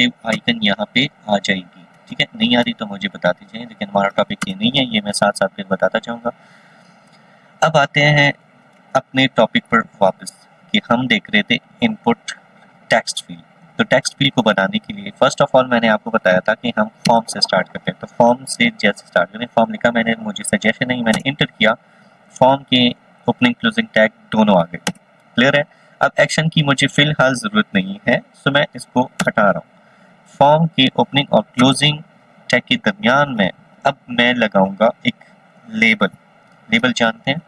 Save icon यहाँ पे आ जाएगी। ठीक है, नहीं आ रही तो मुझे बता दीजिए, लेकिन हमारा टॉपिक ये नहीं है, ये मैं साथ साथ फिर बताता चाहूँगा। अब आते हैं अपने टॉपिक पर वापस कि हम देख रहे थे इनपुट टेक्स्ट फील्ड। तो टेक्स्ट फील्ड को बनाने के लिए फर्स्ट ऑफ ऑल मैंने आपको बताया था कि हम फॉर्म से स्टार्ट करते हैं। तो फॉर्म से जैसे स्टार्ट करें, फॉर्म लिखा मैंने, मुझे सजेशन नहीं, मैंने इंटर किया, फॉर्म के ओपनिंग क्लोजिंग टैग दोनों आ गए। क्लियर है। अब एक्शन की मुझे फिलहाल ज़रूरत नहीं है, सो मैं इसको हटा रहा हूँ। फॉर्म के ओपनिंग और क्लोजिंग टैग के दरमियान में अब मैं लगाऊंगा एक लेबल। लेबल जानते हैं,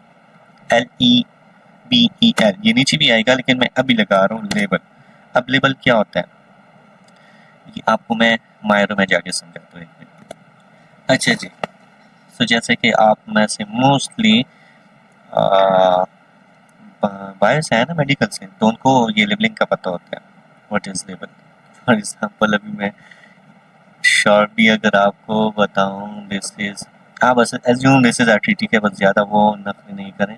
LEBEL, ये नीचे भी आएगा लेकिन मैं अभी लगा रहा हूँ लेबल। अब लेबल क्या होता है ये आपको मैं मायरो में जाके समझाता हूँ एक मिनट। अच्छा जी, तो जैसे कि आप में से मोस्टली बायस है ना मेडिकल से, तो उनको ये लेबलिंग का पता होता है, what is label. For example अभी मैं शॉर्टली अगर आपको बताऊं, दिस इज, हाँ बस एज्यूम दिस इज आर्टरी, ठीक है, बस ज़्यादा वो नफरी नहीं करें।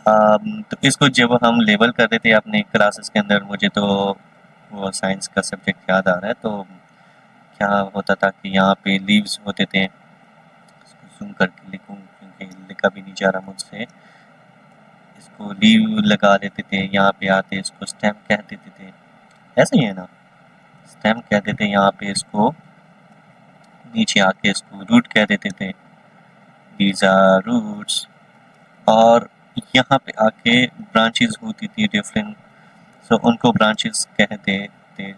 तो इसको जब हम लेबल करते थे अपने क्लासेस के अंदर, मुझे तो वो साइंस का सब्जेक्ट याद आ रहा है, तो क्या होता था कि यहाँ पे लीव्स होते थे, इसको जूम करके लिखूँ क्योंकि लिखा भी नहीं जा रहा मुझसे, इसको लीव लगा देते थे, यहाँ पे आते इसको स्टेम कह देते थे, ऐसा ही है ना, स्टेम कह देते, यहाँ पे इसको नीचे आके इसको रूट कह देते थे, दीज आर रूट्स, और यहाँ पे आके ब्रांचेस होती थी डिफरेंट, सो उनको ब्रांचेस कहते थे।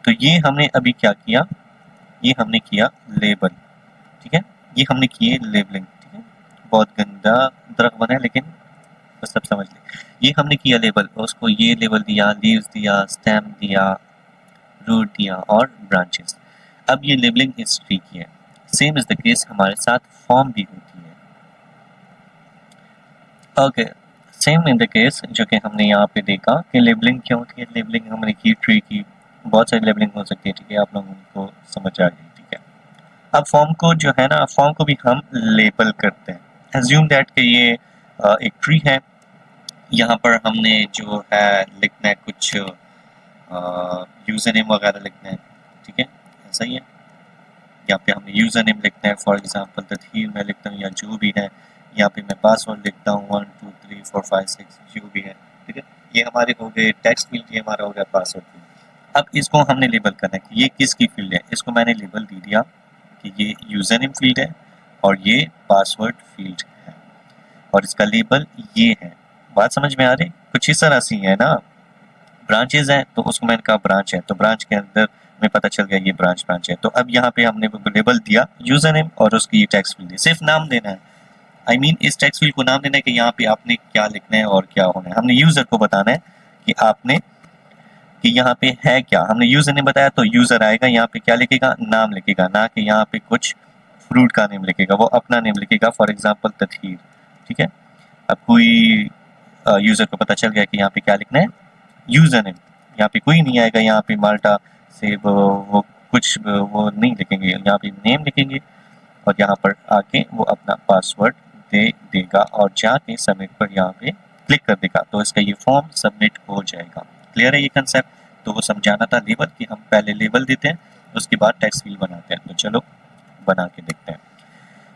तो ये हमने अभी क्या किया, ये हमने किया लेबल। ठीक है, ये हमने किए लेबलिंग। ठीक है, बहुत गंदा दरख्त बना है लेकिन बस सब समझ लें। ये हमने किया लेबल, उसको ये लेबल दिया, लीव्स दिया, स्टेम दिया, रूट दिया और ब्रांचेस। अब ये लेबलिंग हिस्ट्री की है। सेम इज द केस हमारे साथ फॉर्म भी होती है। Okay, same in the case जो कि हमने यहाँ पे देखा कि लेबलिंग क्या होती है। लेबलिंग हमने की ट्री की, बहुत सारी लेबलिंग हो सकती है। ठीक है, आप लोगों को समझ आ गई। ठीक है, अब फॉर्म को जो है ना, फॉर्म को भी हम लेबल करते हैं। एज्यूम दैट कि ये एक ट्री है, यहाँ पर हमने जो है लिखना है कुछ यूज़र नेम वगैरह लिखना है। ठीक है, ऐसा ही है, यहाँ पे हमने यूज़र नेम लिखना है, फॉर एग्जांपल तदहीर मैं लिखता हूँ या जो भी है, यहाँ पे मैं पासवर्ड लिखता हूँ 1 2 3 4 5 6 जो भी है। ठीक है, ये हमारे हो गए टेक्स्ट फील्ड, ये हमारा हो गया पासवर्ड फील्ड। अब इसको हमने लेबल करना है कि ये किसकी फील्ड है। इसको मैंने लेबल दे दिया कि ये यूज़र नेम फील्ड है और ये पासवर्ड फील्ड है, और इसका लेबल ये है। बात समझ में आ रही, कुछ इस तरह से है ना। ब्रांचेज हैं तो उसको मैंने कहा ब्रांच है, तो ब्रांच के अंदर में पता चल गया ये ब्रांच है। तो अब यहाँ पे हमने लेबल दिया यूजर नेम और उसकी ये टेक्स्ट फील्ड, सिर्फ नाम देना है। आई मीन इस टेक्स्ट फील्ड को नाम देना है कि यहाँ पे आपने क्या लिखना है और क्या होना है। हमने यूजर को बताना है कि आपने कि यहाँ पे है क्या। हमने यूजर ने बताया तो यूजर आएगा, यहाँ पे क्या लिखेगा, नाम लिखेगा, ना कि यहाँ पे कुछ फ्रूट का नेम लिखेगा, वो अपना नेम लिखेगा, फॉर एग्जाम्पल तदहीर। ठीक है, अब कोई यूजर को पता चल गया कि यहाँ पे क्या लिखना है, यूजर नेम। यहाँ पे कोई नहीं आएगा, यहाँ पे माल्टा से वो कुछ वो नहीं लिखेंगे, यहाँ पे नेम लिखेंगे और यहाँ पर आके वो अपना पासवर्ड दे देगा और जाके सबमिट पर यहाँ पे क्लिक कर देगा, तो इसका ये फॉर्म सबमिट हो जाएगा। क्लियर है ये कंसेप्ट। तो वो समझाना था लेबल कि हम पहले लेबल देते हैं उसके बाद टेक्स्ट फील्ड बनाते हैं। तो चलो बना के देखते हैं।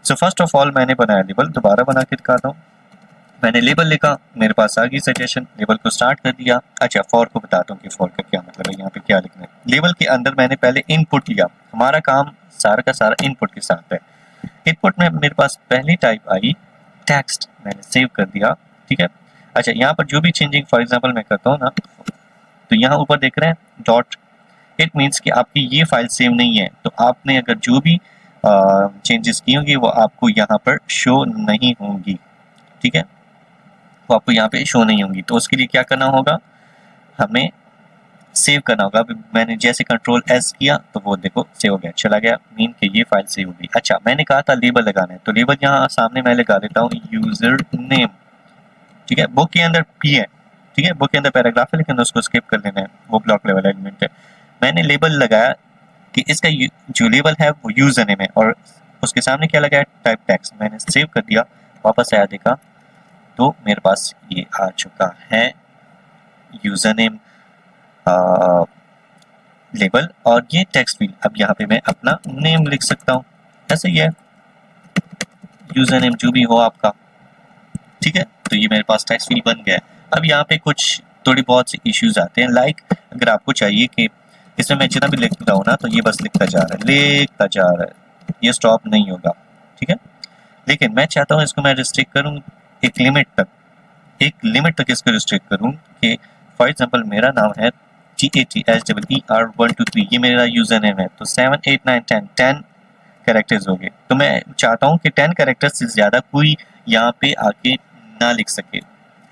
सो फर्स्ट ऑफ ऑल मैंने बनाया लेबल, दोबारा बना के दिखाता हूँ। मैंने लेबल लिखा, मेरे पास आ गई सजेशन, लेबल को स्टार्ट कर दिया। अच्छा, फॉर को बताता हूँ कि फॉर का क्या मतलब है, यहाँ पे क्या लिखना है। लेबल के अंदर मैंने पहले इनपुट लिया, हमारा काम सारा का सारा इनपुट के साथ है। इनपुट में मेरे पास पहली टाइप आई टेक्स्ट, मैंने सेव कर दिया। ठीक है, अच्छा यहाँ पर जो भी चेंजिंग फॉर एग्जांपल मैं करता हूँ ना, तो यहाँ ऊपर देख रहे हैं डॉट, इट मीन्स कि आपकी ये फाइल सेव नहीं है, तो आपने अगर जो भी चेंजेस की होंगी वो आपको यहाँ पर शो नहीं होंगी। ठीक है, वो आपको यहाँ पे शो नहीं होंगी। तो उसके लिए क्या करना होगा, हमें सेव करना होगा। मैंने जैसे कंट्रोल एस किया तो वो देखो सेव हो गया, चला गया, मीन कि ये फाइल सेव हो गई। अच्छा, मैंने कहा था लेबल लगाना है, तो लेबल यहाँ सामने मैं लगा देता हूँ यूजर नेम। ठीक है, बुक के अंदर पी है। ठीक है, बुक के अंदर पैराग्राफ है लेकिन उसको स्किप कर देना है, वो ब्लॉक लेवल एलिमेंट है। मैंने लेबल लगाया कि इसका जो लेबल है वो यूजर नेम है और उसके सामने क्या लगाया, टाइप टेक्स्ट। मैंने सेव कर दिया, वापस आया, देखा तो मेरे पास ये आ चुका है यूजर नेम लेबल और ये टेक्स्ट फील्ड। अब यहाँ पे मैं अपना नेम लिख सकता हूँ, ऐसे ही है, यूजर नेम जो भी हो आपका, ठीक है। तो ये मेरे पास टेक्स्ट फील्ड बन गया है। अब यहाँ पे कुछ थोड़ी बहुत से इश्यूज आते हैं, लाइक अगर आपको चाहिए कि इसमें मैं जितना भी लिखता हूँ ना, तो ये बस लिखता जा रहा है, ये स्टॉप नहीं होगा, ठीक है। लेकिन मैं चाहता हूँ इसको मैं रिस्ट्रिक्ट करूँ एक लिमिट तक इसको रिस्ट्रिक्ट करूँ कि फॉर एग्जांपल मेरा नाम है GATSEER123, ये मेरा यूजर नेम है, तो 7 8 9 10 कैरेक्टर्स हो गए। तो मैं चाहता हूँ कि 10 कैरेक्टर्स से ज़्यादा कोई यहाँ पे आके ना लिख सके।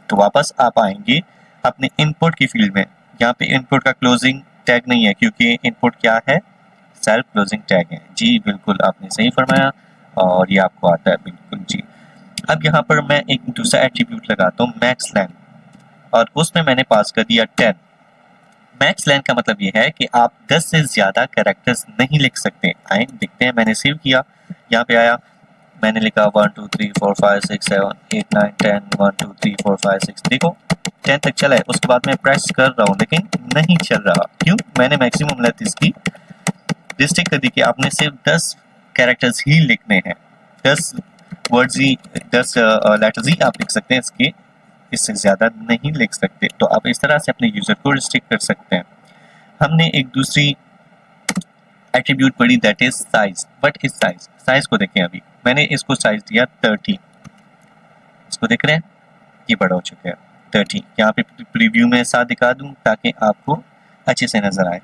तो वापस आप आएंगे अपने इनपुट की फील्ड में, यहाँ पे इनपुट का क्लोजिंग टैग नहीं है क्योंकि इनपुट क्या है, सेल्फ क्लोजिंग टैग है। जी बिल्कुल आपने सही फरमाया और ये आपको आता है, बिल्कुल जी। अब यहाँ पर मैं एक दूसरा एट्रीब्यूट लगाता हूँ मैक्स लेंथ, और उसमें मैंने पास कर दिया 10। मैक्स लेंथ का मतलब ये है कि आप 10 से ज्यादा कैरेक्टर्स नहीं लिख सकते। आए देखते हैं, मैंने सेव किया, यहाँ पे आया, मैंने लिखा 1 2 3 4 5 6 7 8 9 10 1 2 3 4 5 6, देखो 10 तक चला है। उसके बाद मैं प्रेस कर रहा हूँ लेकिन नहीं चल रहा, क्यों? मैंने मैक्सिमम लेंथ इसकी रिस्ट्रिक्ट कर दी कि आपने सिर्फ 10 कैरेक्टर्स ही लिखने हैं, 10 वर्ड्स ही, 10 लेटर्स ही आप लिख सकते हैं, इससे ज्यादा नहीं लिख सकते। तो आप इस तरह से अपने यूजर को रिस्ट्रिक्ट कर सकते हैं। हमने एक दूसरी एट्रीब्यूट पढ़ी, that is size. What is size? Size को देखें, अभी मैंने इसको साइज दिया 30, इसको देख रहे हैं, ये बड़ा हो चुका है 30। यहाँ पे प्रीव्यू में साथ दिखा दूं ताकि आपको अच्छे से नजर आए।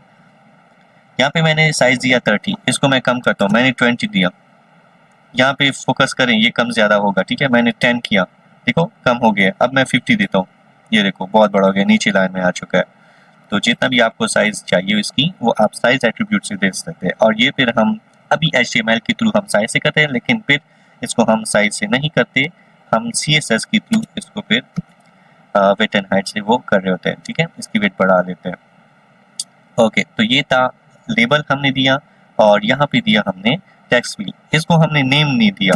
यहाँ पे मैंने साइज दिया 30, इसको मैं कम करता हूँ, मैंने 20 दिया। यहाँ पे फोकस करें, ये कम ज्यादा होगा, ठीक है। मैंने 10 किया, देखो कम हो गया। अब मैं 50 देता हूँ, ये देखो बहुत बड़ा हो गया, नीचे लाइन में आ चुका है। तो जितना भी आपको साइज चाहिए इसकी, वो आप साइज एट्रीब्यूट से दे सकते हैं। और ये फिर हम अभी HTML के थ्रू हम साइज से करते हैं, लेकिन फिर इसको हम साइज से नहीं करते, हम CSS के थ्रू इसको फिर वेट एंड हाइट से वो कर रहे होते हैं, ठीक है। इसकी वेट बढ़ा लेते हैं। ओके, तो ये था लेबल हमने दिया, और यहाँ पे दिया हमने टेक्स्ट फील्ड। इसको हमने नेम नहीं दिया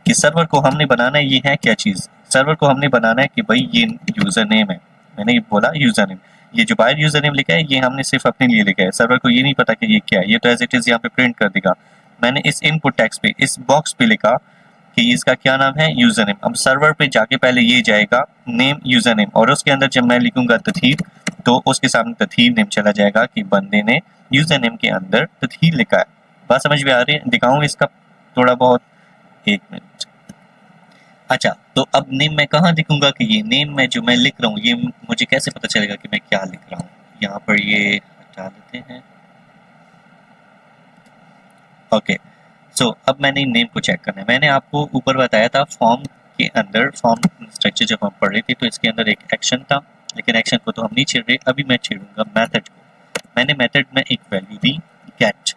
कि सर्वर को हमने बनाना है, ये है क्या चीज़, सर्वर को हमने बनाना है कि भाई ये यूज़र नेम है। मैंने बोला यूज़र नेम, ये जो बाहर यूज़र नेम लिखा है ये हमने सिर्फ अपने लिए लिखा है, सर्वर को ये नहीं पता कि ये क्या है, ये तो एज इट इज़ यहाँ पे प्रिंट कर देगा। मैंने इस इनपुट टेक्स्ट पे, इस बॉक्स पे लिखा कि इसका क्या नाम है, यूज़र नेम। अब सर्वर पे जाके पहले ये जाएगा नेम यूज़र नेम, और उसके अंदर जब मैं लिखूंगा तथीर, तो उसके सामने तथीर नेम चला जाएगा कि बंदे ने यूज़र नेम के अंदर तथीर लिखा है। बात समझ में आ रही है? दिखाऊँ इसका थोड़ा बहुत, एक मिनट। अच्छा, तो अब नेम मैं कहाँ लिखूंगा कि ये नेम में जो मैं लिख रहा हूँ, ये मुझे कैसे पता चलेगा कि मैं क्या लिख रहा हूँ? यहाँ पर ये हटा देते हैं। ओके, सो अब मैंने नेम को चेक करना है। मैंने आपको ऊपर बताया था फॉर्म के अंदर, फॉर्म स्ट्रक्चर जब हम पढ़ रहे थे, तो इसके अंदर एक एक्शन था, लेकिन एक्शन को तो हम नहीं छेड़ रहे, अभी मैं छेड़ूंगा मेथड को। मैंने मेथड में एक वैल्यू दी गेट।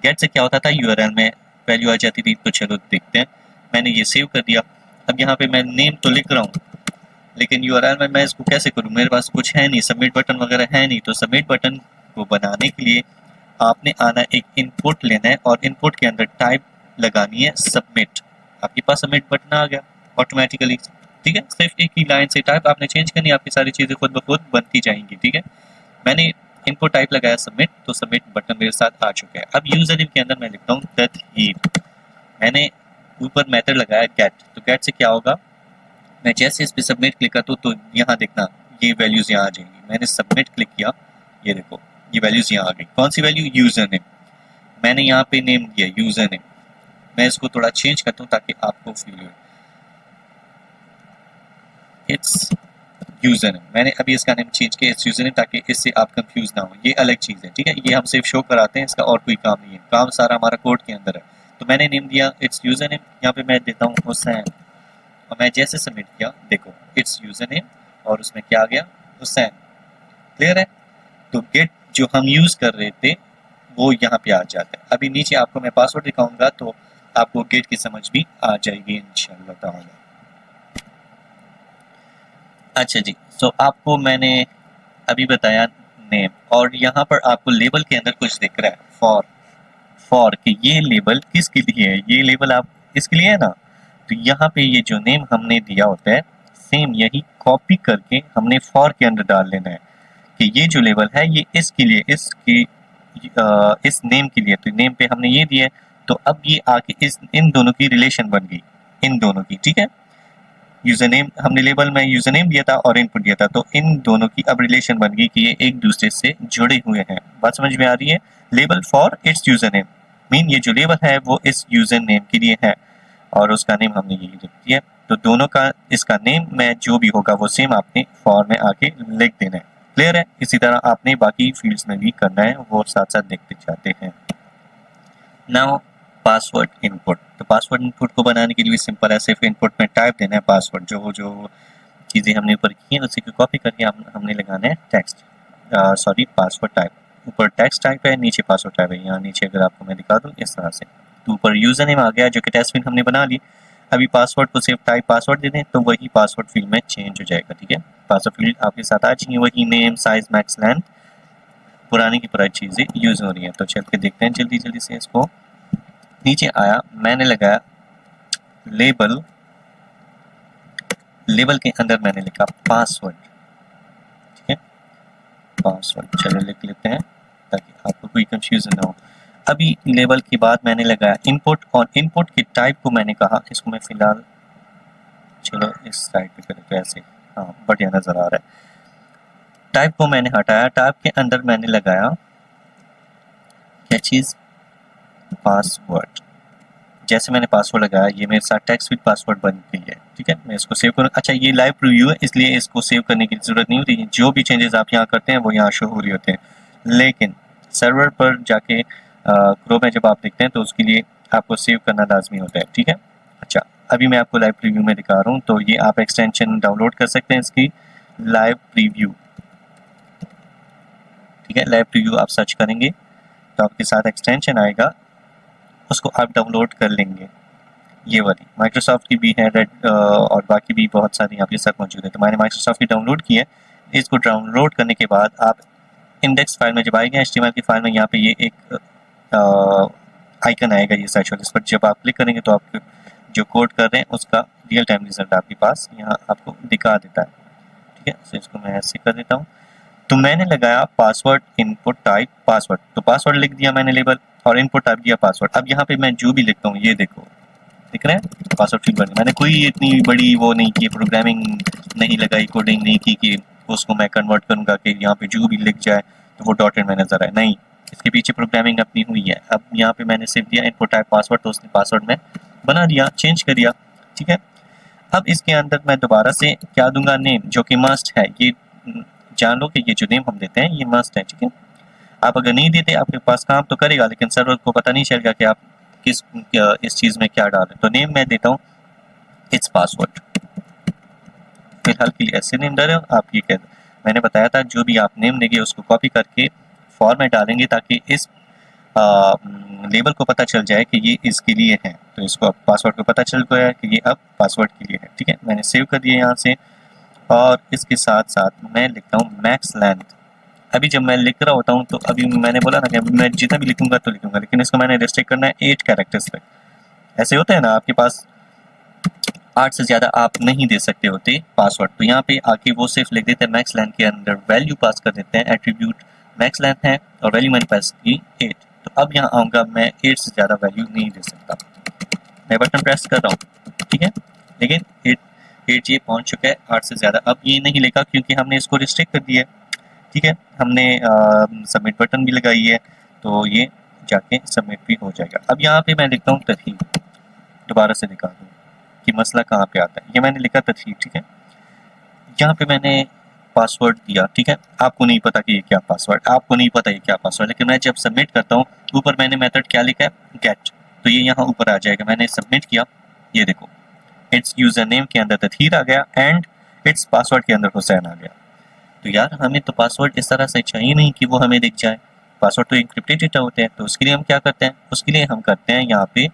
गेट से क्या होता था, यूआरएल में वैल्यू आ जाती थी। तो चलो देखते हैं, मैंने ये सेव कर दिया। अब यहाँ पे मैं नेम तो लिख रहा हूँ, लेकिन यूआरएल में मैं इसको कैसे करूँ, मेरे पास कुछ है नहीं, सबमिट बटन वगैरह है नहीं। तो सबमिट बटन को बनाने के लिए आपने आना, एक इनपुट लेना है, और इनपुट के अंदर टाइप लगानी है सबमिट। आपके पास सबमिट बटन आ गया ऑटोमेटिकली, ठीक है। सिर्फ एक ही लाइन से टाइप आपने चेंज करनी है, आपकी सारी चीज़ें खुद ब खुद बनती जाएंगी, ठीक है। मैंने इनपुट टाइप लगाया सबमिट, तो सबमिट बटन मेरे साथ आ चुका है। अब यूजर नेम के अंदर मैं लिखता हूँ तथहीर। मैंने ऊपर मेथड लगाया गेट, तो गेट से क्या होगा, मैं जैसे इस पे सबमिट क्लिक करता हूँ तो यहाँ देखना ये वैल्यूज यहाँ आ जाएंगी। मैंने सबमिट क्लिक किया, ये देखो ये वैल्यूज यहाँ आ गई। कौन सी वैल्यू, यूजर नेम। मैंने यहाँ पे नेम दिया यूजर नेम। मैं इसको थोड़ा चेंज करता हूँ ताकि आपको फील हो, इट्स यूजर नेम। मैंने अभी इसका नेम चेंज किया इट्स यूजर नेम, ताकि इससे आप कंफ्यूज ना हो, ये अलग चीज़ है, ठीक है। ये हम सिर्फ शो कराते हैं, इसका और कोई काम नहीं है, काम सारा हमारा कोड के अंदर है। तो मैंने नेम दिया इट्स यूजर नेम, यहाँ पे मैं देता हूँ हुसैन, और मैं जैसे सबमिट किया देखो इट्स यूजर नेम, और उसमें क्या आ गया, हुसैन। क्लियर है? तो गेट जो हम यूज कर रहे थे वो यहाँ पे आ जाता है। अभी नीचे आपको मैं पासवर्ड दिखाऊंगा तो आपको गेट की समझ भी आ जाएगी इंशाल्लाह ताला। अच्छा जी, सो आपको मैंने अभी बताया नेम, और यहाँ पर आपको लेबल के अंदर कुछ दिख रहा है फॉर कि ये लेबल किसके लिए है, ये लेबल आप इसके लिए है ना। तो यहाँ पे ये जो नेम हमने दिया होता है, सेम यही कॉपी करके हमने फॉर के अंदर डाल लेना है कि ये जो लेबल है ये इसके लिए इस नेम के लिए, तो नेम पे हमने ये दिया है, तो अब ये आके इन दोनों की रिलेशन बन गई, इन दोनों की, ठीक है। यूजर नेम हमने लेबल में यूजर नेम दिया था और इनपुट दिया था, तो इन दोनों की अब रिलेशन बन गई कि ये एक दूसरे से जुड़े हुए हैं। बात समझ में आ रही है? Label for its user name mean ये जो लेबल है वो इस यूजर नेम के लिए है और उसका नेम हमने यही लिख दिया, तो दोनों का इसका नेम में जो भी होगा वो सेम आपने फॉर में आके लिख देना है। क्लियर है? इसी तरह आपने बाकी फील्ड्स में भी करना है, वो साथ साथ देखते जाते हैं। नाउ पासवर्ड इनपुट, तो पासवर्ड इनपुट को बनाने के लिए सिंपल है, सिर्फ इनपुट में टाइप देना है पासवर्ड, जो जो चीज़ें हमने ऊपर की हैं उसी को कॉपी करके हमने लगाना है टेक्स्ट, सॉरी पासवर्ड टाइप, ऊपर टेक्स्ट टाइप है, नीचे पासवर्ड टाइप है। यहाँ नीचे अगर आपको मैं दिखा दूँ इस तरह से, तो ऊपर यूजर नेम आ गया जो कि टेस्ट फील्ड हमने बना ली। अभी पासवर्ड को सिर्फ टाइप पासवर्ड दे दें तो वही पासवर्ड फील्ड में चेंज हो जाएगा, ठीक है। पासवर्ड फील्ड आपके साथ आ जाएंगे, वही नेम, साइज, मैक्स, लेंथ, पुरानी की पुरानी चीज़ें यूज हो रही हैं। तो चल के देखते हैं जल्दी जल्दी से इसको। नीचे आया, मैंने लगाया लेबल, लेबल के अंदर मैंने लिखा पासवर्ड, ठीक है, पासवर्ड। चलो लिख लेते हैं ताकि आपको कोई कंफ्यूजन ना हो। अभी लेबल के बाद मैंने लगाया इनपुट, और इनपुट के टाइप को मैंने कहा, इसको मैं फिलहाल चलो इस साइड पे करें तो ऐसे, हाँ बढ़िया नजर आ रहा है। टाइप को मैंने हटाया, टाइप के अंदर मैंने लगाया क्या चीज, पासवर्ड। जैसे मैंने पासवर्ड लगाया ये मेरे साथ टेक्स्ट विद पासवर्ड बन गई है, ठीक है। मैं इसको सेव करूँ, अच्छा ये लाइव प्रीव्यू है इसलिए इसको सेव करने की जरूरत नहीं होती, जो भी चेंजेस आप यहाँ करते हैं वो यहाँ शो हो रही होते हैं, लेकिन सर्वर पर जाके क्रोम में जब आप देखते हैं तो उसके लिए आपको सेव करना लाजमी होता है, ठीक है। अच्छा अभी मैं आपको लाइव प्रीव्यू में दिखा रहा हूँ, तो ये आप एक्सटेंशन डाउनलोड कर सकते हैं इसकी, लाइव प्रीव्यू, ठीक है। लाइव प्रीव्यू आप सर्च करेंगे तो आपके साथ एक्सटेंशन आएगा, उसको आप डाउनलोड कर लेंगे। ये वाली माइक्रोसॉफ्ट की भी है, रेड और बाकी भी बहुत सारी यहाँ पे साथ मौजूद है, तो मैंने माइक्रोसॉफ्ट की डाउनलोड की है। इसको डाउनलोड करने के बाद आप इंडेक्स फाइल में जब आएंगे HTML की फाइल में, यहाँ पे ये एक आइकन आएगा ये सर्च वाला, इस पर जब आप क्लिक करेंगे तो आप जो कोड कर रहे हैं उसका रियल टाइम रिजल्ट आपके पास यहाँ आपको दिखा देता है, ठीक है। तो इसको मैं ऐसे कर देता हूँ। तो मैंने लगाया पासवर्ड इनपुट टाइप पासवर्ड, तो पासवर्ड लिख दिया मैंने लेबल, और इनपुट टाइप दिया पासवर्ड। अब यहाँ पे मैं जो भी लिखता हूँ ये देखो दिख रहा है पासवर्ड फील्ड बन, मैंने कोई इतनी बड़ी वो नहीं की, प्रोग्रामिंग नहीं लगाई, कोडिंग नहीं की कि उसको मैं कन्वर्ट करूंगा कि यहाँ पे जो भी लिख जाए तो वो डॉटेड में नजर आए, नहीं, इसके पीछे प्रोग्रामिंग अपनी हुई है। अब यहाँ पे मैंने सिर्फ दिया इनपुट टाइप पासवर्ड, तो उसने पासवर्ड में बना दिया, चेंज कर दिया, ठीक है। अब इसके अंदर मैं दोबारा से क्या दूंगा, नेम, जो कि मस्ट है। ये जान लो कि ये जो नेम हम देते हैं ये मस्ट है, ठीक है। आप अगर नहीं देते आपके पास काम तो करेगा, लेकिन सर्वर को पता नहीं चलेगा कि आप इस चीज में क्या डालें। तो नेम मैं देता हूँ इट्स पासवर्ड, फिलहाल के लिए ऐसे नेम डालें आप। ये कह मैंने बताया था जो भी आप नेम देंगे उसको कॉपी करके फॉर्म में डालेंगे ताकि इस लेबल को पता चल जाए कि ये इसके लिए है, तो इसको अब पासवर्ड को पता चल गया कि ये अब पासवर्ड के लिए है, ठीक है। मैंने सेव कर दिया यहाँ से, और इसके साथ साथ मैं लिखता हूँ मैक्स लेंथ। अभी जब मैं लिख रहा होता हूँ तो अभी मैंने बोला ना कि अभी मैं जितना भी लिखूंगा तो लिखूंगा, लेकिन इसको मैंने रिस्ट्रिक्ट करना है 8 कैरेक्टर्स तक। ऐसे होता है ना आपके पास 8 से ज़्यादा आप नहीं दे सकते होते पासवर्ड, तो यहाँ पे आके वो सिर्फ लिख देते हैं मैक्स लेंथ के अंदर वैल्यू पास कर देते हैं, एट्रीब्यूट मैक्स लेंथ है और वैल्यू मैंने पास की 8। तो अब यहाँ आऊँगा, मैं 8 से ज़्यादा वैल्यू नहीं दे सकता, मैं बटन प्रेस कर रहा हूँ, ठीक है, लेकिन 8 ये पहुँच चुका है, 8 से ज़्यादा अब ये नहीं लिखा क्योंकि हमने इसको रिस्ट्रिक्ट कर दिया है, ठीक है। हमने सबमिट बटन भी लगाई है तो ये जाके सबमिट भी हो जाएगा। अब यहाँ पे मैं लिखता हूँ तथहीर, दोबारा से दिखा दूँ कि मसला कहाँ पे आता है। ये मैंने लिखा तथहीर, ठीक है। यहाँ पे मैंने पासवर्ड दिया, ठीक है। आपको नहीं पता कि ये क्या पासवर्ड, आपको नहीं पता ये क्या पासवर्ड, लेकिन मैं जब सबमिट करता हूँ ऊपर मैंने मेथड क्या लिखा है, गेट, तो ये यहाँ ऊपर आ जाएगा। मैंने सबमिट किया, ये देखो इट्स यूजर नेम के अंदर तथहीर आ गया एंड इट्स पासवर्ड के अंदर हुसैन आ गया। तो यार हमें तो पासवर्ड इस तरह से चाहिए नहीं कि वो हमें दिख जाए, पासवर्ड तो इंक्रिप्टेड डेटा होते हैं। तो उसके लिए हम क्या करते हैं, उसके लिए हम करते हैं यहाँ पे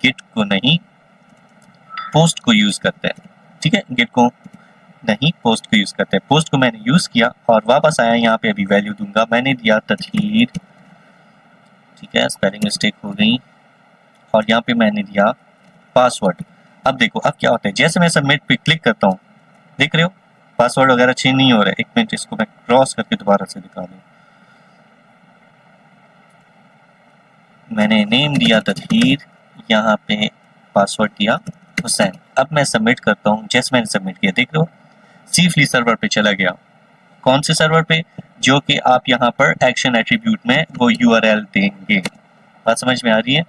गेट को नहीं पोस्ट को यूज करते हैं, ठीक है। गेट को नहीं पोस्ट को यूज करते हैं। पोस्ट को मैंने यूज किया और वापस आया, यहाँ पे अभी वैल्यू दूंगा, मैंने दिया तथहीर, ठीक है, स्पेलिंग मिस्टेक हो गई, और यहाँ पे मैंने दिया पासवर्ड। अब देखो अब क्या होता है, जैसे मैं सबमिट पे क्लिक करता हूँ, देख रहे हो पासवर्ड वगैरह चेंज नहीं हो रहा है। एक मिनट, इसको मैं क्रॉस करके दोबारा से दिखा दूँ। मैंने नेम दिया तदहीर, यहाँ पे पासवर्ड दिया हुसैन। अब मैं सबमिट करता हूँ। जैसे मैंने सबमिट किया, देख लो सेफली सर्वर पे चला गया। कौन से सर्वर पे? जो कि आप यहाँ पर एक्शन एट्रीब्यूट में वो यूआरएल देंगे। बात समझ में आ रही है?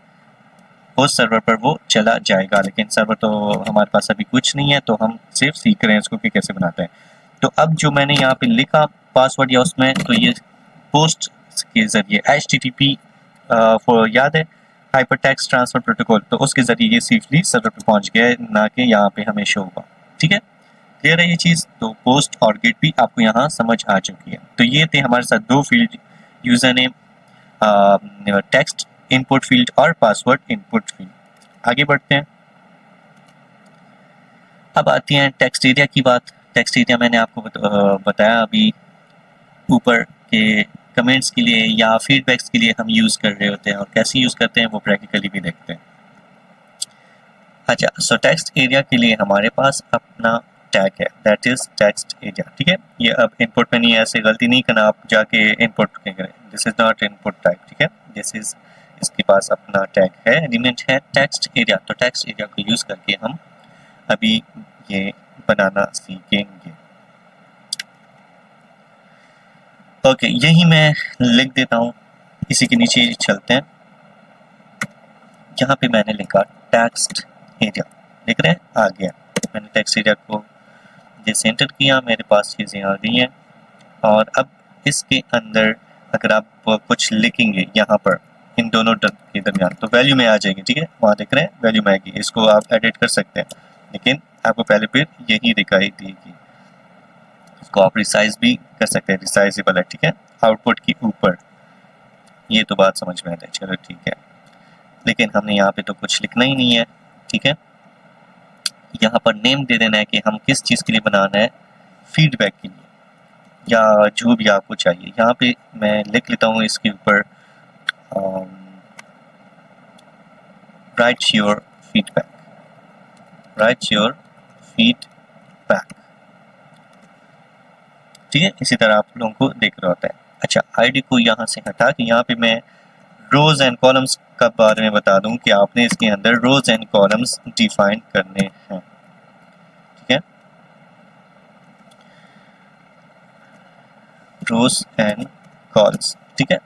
उस सर्वर पर वो चला जाएगा, लेकिन सर्वर तो हमारे पास अभी कुछ नहीं है, तो हम सिर्फ सीख रहे हैं इसको कि कैसे बनाते हैं। तो अब जो मैंने यहाँ पे लिखा पासवर्ड या उसमें, तो ये पोस्ट के जरिए HTTP याद है, हाइपर टेक्स्ट ट्रांसफर प्रोटोकॉल, तो उसके जरिए ये सेफली सर्वर पे पहुंच गया है, ना कि यहाँ पे हमें शो हुआ। ठीक है, क्लियर है ये चीज़? तो पोस्ट और गेट भी आपको यहाँ समझ आ चुकी है। तो ये थे हमारे साथ दो field, user name text input field और पासवर्ड इनपुट फील्ड। आगे बढ़ते हैं। अब आती है टेक्स्ट एरिया की बात। टेक्स्ट एरिया मैंने आपको बताया अभी ऊपर के कमेंट्स के लिए या फीडबैक्स के लिए हम यूज़ कर रहे होते हैं, और कैसे यूज़ करते हैं वो प्रैक्टिकली भी देखते हैं। अच्छा, सो टेक्स्ट एरिया के लिए हमारे पास अपना टैग है, दैट इज टेक्स्ट एरिया। ठीक है, ये अब इनपुट में नहीं है, ऐसे गलती नहीं करना आप जाके इनपुट करें, this is not input tag. ठीक है, दिस इज, इसके पास अपना टैग है, एलिमेंट है टेक्स्ट एरिया। तो टेक्स्ट एरिया को यूज़ करके हम अभी ये बनाना सीखेंगे। ओके, यही मैं लिख देता हूँ, इसी के नीचे चलते हैं। यहाँ पे मैंने लिखा टेक्स्ट एरिया, लिख रहे हैं, आ गया। मैंने टेक्स्ट एरिया को जैसे एंटर किया, मेरे पास चीज़ें आ गई हैं। और अब इसके अंदर अगर आप कुछ लिखेंगे यहाँ पर इन दोनों के दरमियान, तो वैल्यू में आ जाएगी। ठीक है, वहाँ देख रहे हैं वैल्यू में आएगी, इसको आप एडिट कर सकते हैं, लेकिन आपको पहले फिर यही दिखाई देगी। इसको आप रिसाइज भी कर सकते हैं, रिसाइजेबल है। ठीक है, आउटपुट के ऊपर, ये तो बात समझ में आता है, चलो ठीक है। लेकिन हमने यहाँ पे तो कुछ लिखना ही नहीं है। ठीक है, यहाँ पर नेम दे देना है कि हम किस चीज़ के लिए बनाना है, फीडबैक के लिए या जो भी आपको चाहिए। यहाँ पे मैं लिख लेता हूँ इसके ऊपर right your feedback, right your feedback. ठीक है, इसी तरह आप लोगों को देख रहा होता है। अच्छा, आईडी को यहाँ से हटा के यहाँ पे मैं रोज एंड कॉलम्स का बारे में बता दूं कि आपने इसके अंदर रोज एंड कॉलम्स डिफाइन करने हैं। ठीक है, रोज एंड कॉल्स। ठीक है,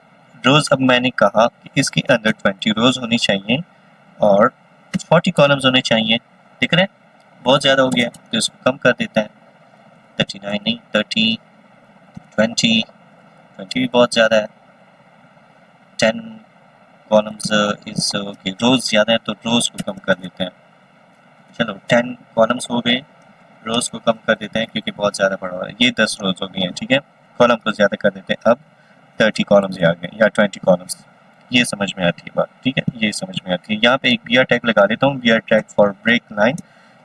रोज, अब मैंने कहा कि इसके अंदर 20 रोज होनी चाहिए और 40 कॉलम्स होने चाहिए। ठीक है, बहुत ज़्यादा हो गया तो इसको कम कर देता है, 39 नहीं, 30, 20 भी बहुत ज़्यादा है, 10 कॉलम्स इज ओके। रोज ज़्यादा है तो रोज को कम कर देते हैं। चलो 10 कॉलम्स हो गए, रोज को कम कर देते हैं क्योंकि बहुत ज़्यादा बड़ा हो रहा है। ये 10 रोज हो गई हैं। ठीक है, कॉलम को ज़्यादा कर देते हैं, अब 30 कॉलम्स आ गए या 20 कॉलम्स। ये समझ में आती है बात। ठीक है, ये समझ में आती है। यहाँ पे एक BR टैग लगा देता हूँ, BR tag for break line,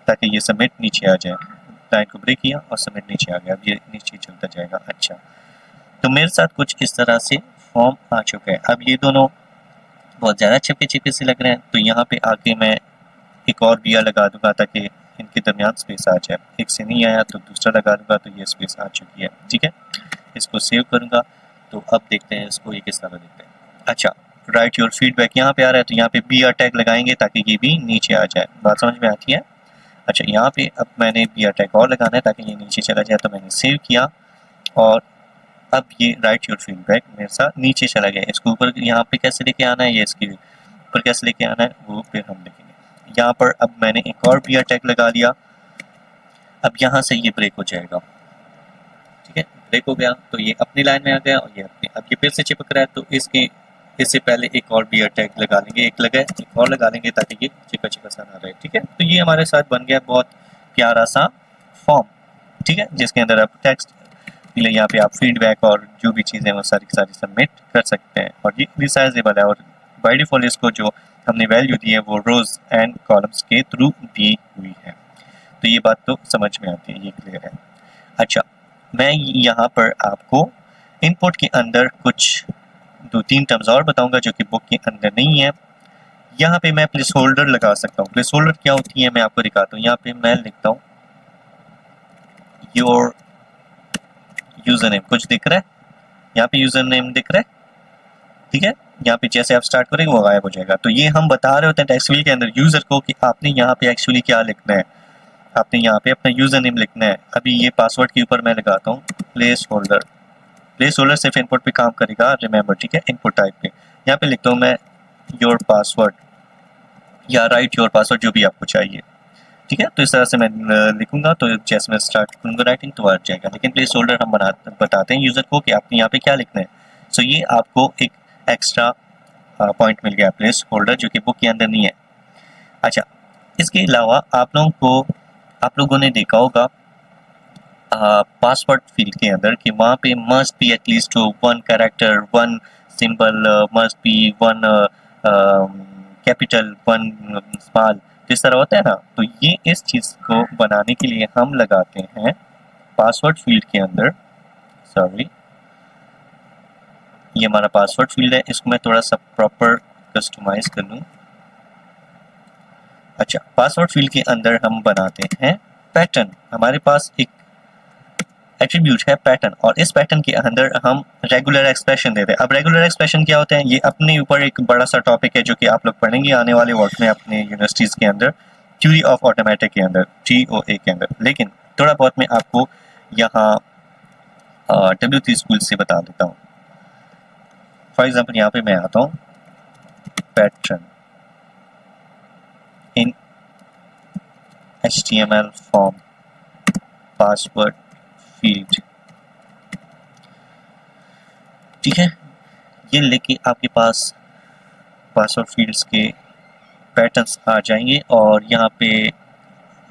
ताकि ये सबमिट नीचे आ जाए। लाइन को ब्रेक किया और सबमिट नीचे आ गया, अब ये नीचे चलता जाएगा। अच्छा, तो मेरे साथ कुछ इस तरह से फॉर्म आ चुका है। अब ये दोनों बहुत ज़्यादा चिपके चिपके से लग रहे हैं, तो यहाँ पे आके मैं एक और BR लगा दूंगा ताकि इनके दरमियान स्पेस आ जाए। एक से नहीं आया तो दूसरा लगा दूंगा, तो ये स्पेस आ चुकी है। ठीक है, इसको सेव करूंगा, तो अब देखते हैं इसको ये किस तरह देखते हैं। अच्छा, राइट योर फीडबैक यहाँ पे आ रहा है, तो यहाँ पे BR टैग लगाएंगे ताकि ये भी नीचे आ जाए। बात समझ में आती है? अच्छा, यहाँ पे अब मैंने BR टैग और लगाना है ताकि ये नीचे चला जाए, तो मैंने सेव किया और अब ये राइट योर फीडबैक मेरे साथ नीचे चला गया। इसको ऊपर यहाँ पे कैसे लेके आना है, ये इसके ऊपर कैसे लेके आना है वो फिर हम देखेंगे। यहाँ पर अब मैंने एक और BR टैग लगा लिया, अब यहाँ से ये ब्रेक हो जाएगा। ठीक है, ब्रेक हो गया तो ये अपनी लाइन में आ गया और ये अपनी, अब ये फिर से चिपक रहा है, तो इससे पहले एक और BR टैग लगा लेंगे, एक लगा है एक और लगा लेंगे ताकि ये चिपका चिपका सा ना रहे। ठीक है, तो ये हमारे साथ बन गया बहुत प्यारा सा फॉर्म। ठीक है, जिसके अंदर आप टेक्स्ट यहाँ पे आप फीडबैक और जो भी चीज़ें वो सारी की सारी सबमिट कर सकते हैं, और ये रिसाइजेबल है। और बाय डिफॉल्ट इसको जो हमने वैल्यू दी है वो रोज एंड कॉलम्स के थ्रू दी हुई है। तो ये बात तो समझ में आती है, ये क्लियर है। अच्छा, मैं यहाँ पर आपको इनपुट के अंदर कुछ 2-3 टर्म्स और बताऊंगा जो कि बुक के अंदर नहीं है। यहाँ पे मैं प्लेस होल्डर लगा सकता हूँ। प्लेस होल्डर क्या होती है मैं आपको दिखाता हूँ। यहाँ पे मैं लिखता हूँ योर यूजर नेम कुछ दिख रहा है, यहाँ पे यूजर नेम दिख रहा है, ठीक है। यहाँ पे जैसे आप स्टार्ट करेंगे वो गायब हो जाएगा। तो ये हम बता रहे होते हैं टेक्स्ट फील्ड के अंदर यूजर को कि आपने यहाँ पे एक्चुअली क्या लिखना है, आपने यहाँ पे अपना यूजर नेम लिखना है। अभी ये पासवर्ड के ऊपर मैं लगाता हूँ प्लेस होल्डर, प्लेस होल्डर सिर्फ इनपुट पे काम करेगा, रिमेंबर, ठीक है। इनपुट टाइप पे यहाँ पे लिखता हूँ मैं योर पासवर्ड या राइट योर पासवर्ड, जो भी आपको चाहिए, ठीक है। तो इस तरह से मैं लिखूंगा, तो जैसे मैं स्टार्ट करूंगा राइटिंग तो आ जाएगा। लेकिन प्लेस होल्डर हम बताते हैं यूजर को कि आपने यहाँ पे क्या लिखना है। सो ये आपको एक एक्स्ट्रा पॉइंट मिल गया प्लेस होल्डर, जो कि बुक के अंदर नहीं है। अच्छा, इसके अलावा आप लोगों ने देखा होगा पासवर्ड फील्ड के अंदर कि वहाँ पे must be at least one character, one symbol, must be one capital, one small, इस तरह होता है ना। तो ये इस चीज़ को बनाने के लिए हम लगाते हैं पासवर्ड फील्ड के अंदर, सॉरी ये हमारा पासवर्ड फील्ड है, इसको मैं थोड़ा सा प्रॉपर कस्टमाइज कर लूँ। अच्छा, पासवर्ड फील्ड के अंदर हम बनाते हैं पैटर्न। हमारे पास एक एट्रीब्यूट है पैटर्न, और इस पैटर्न के अंदर हम रेगुलर एक्सप्रेशन देते हैं। अब रेगुलर एक्सप्रेशन क्या होते हैं, ये अपने ऊपर एक बड़ा सा टॉपिक है जो कि आप लोग पढ़ेंगे आने वाले वक्त में अपने यूनिवर्सिटीज़ के अंदर, थ्योरी ऑफ ऑटोमेटिक के अंदर, TOA के अंदर। लेकिन थोड़ा बहुत मैं आपको यहाँ W3 स्कूल से बता देता हूँ। फॉर एग्जाम्पल यहाँ पे मैं आता हूँ pattern in HTML form password field, ठीक है। ये लेके आपके पास पासवर्ड फील्ड्स के पैटर्न्स आ जाएंगे, और यहाँ पे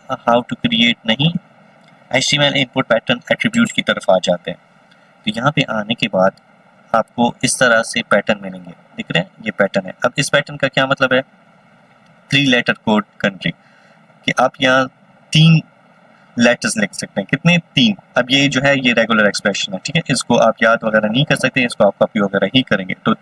हाउ टू क्रिएट नहीं, HTML इनपुट पैटर्न एट्रीब्यूट की तरफ आ जाते हैं। तो यहाँ पे आने के बाद आपको इस तरह से पैटर्न मिलेंगे, दिख रहे हैं, ये पैटर्न है। अब इस पैटर्न का क्या मतलब है, 3 लेटर कोड कंट्री, कि आप यहाँ 3 लेटर्स लिख सकते हैं। कितने? 3। अब ये जो है ये रेगुलर एक्सप्रेशन है, ठीक है। इसको आप याद वगैरह नहीं कर सकते, इसको आप कॉपी वगैरह ही करेंगे। तो